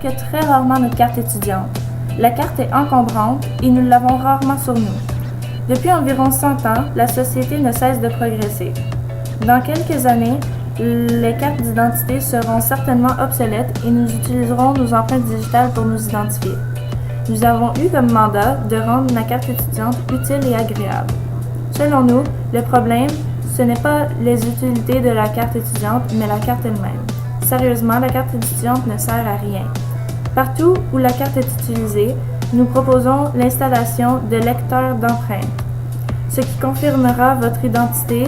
que très rarement notre carte étudiante. La carte est encombrante et nous l'avons rarement sur nous. Depuis environ 100 ans, la société ne cesse de progresser. Dans quelques années, les cartes d'identité seront certainement obsolètes et nous utiliserons nos empreintes digitales pour nous identifier. Nous avons eu comme mandat de rendre la carte étudiante utile et agréable. Selon nous, le problème, ce n'est pas les utilités de la carte étudiante, mais la carte elle-même. Sérieusement, la carte étudiante ne sert à rien. Partout où la carte est utilisée, nous proposons l'installation de lecteurs d'empreintes, ce qui confirmera votre identité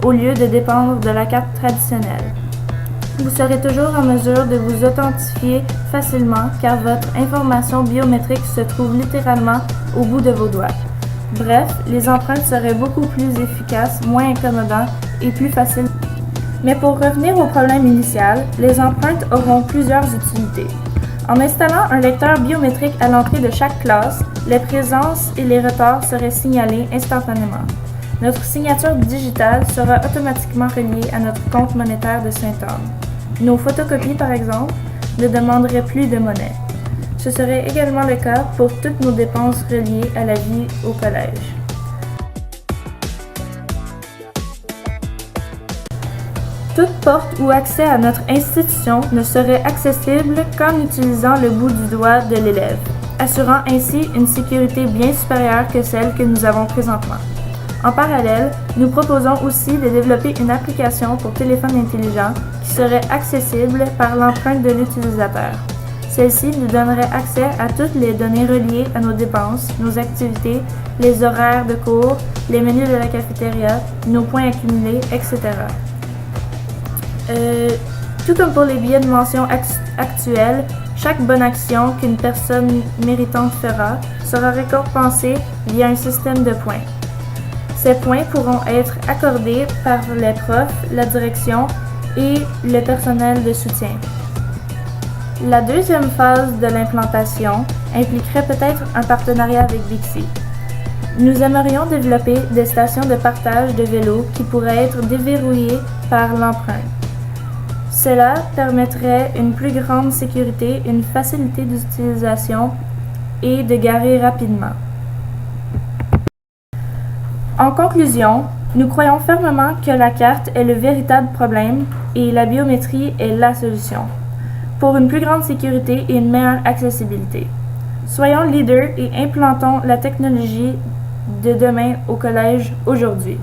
au lieu de dépendre de la carte traditionnelle. Vous serez toujours en mesure de vous authentifier facilement car votre information biométrique se trouve littéralement au bout de vos doigts. Bref, les empreintes seraient beaucoup plus efficaces, moins incommodantes et plus faciles. Mais pour revenir au problème initial, les empreintes auront plusieurs utilités. En installant un lecteur biométrique à l'entrée de chaque classe, les présences et les retards seraient signalés instantanément. Notre signature digitale sera automatiquement reliée à notre compte monétaire de Saint-Anne. Nos photocopies, par exemple, ne demanderaient plus de monnaie. Ce serait également le cas pour toutes nos dépenses reliées à la vie au collège. Toute porte ou accès à notre institution ne serait accessible qu'en utilisant le bout du doigt de l'élève, assurant ainsi une sécurité bien supérieure que celle que nous avons présentement. En parallèle, nous proposons aussi de développer une application pour téléphone intelligent qui serait accessible par l'empreinte de l'utilisateur. Celle-ci nous donnerait accès à toutes les données reliées à nos dépenses, nos activités, les horaires de cours, les menus de la cafétéria, nos points accumulés, etc. Tout comme pour les billets de mention actuels, chaque bonne action qu'une personne méritante fera sera récompensée via un système de points. Ces points pourront être accordés par les profs, la direction et le personnel de soutien. La deuxième phase de l'implantation impliquerait peut-être un partenariat avec Bixi. Nous aimerions développer des stations de partage de vélos qui pourraient être déverrouillées par l'empreinte. Cela permettrait une plus grande sécurité, une facilité d'utilisation et de garer rapidement. En conclusion, nous croyons fermement que la carte est le véritable problème et la biométrie est la solution pour une plus grande sécurité et une meilleure accessibilité. Soyons leaders et implantons la technologie de demain au collège aujourd'hui.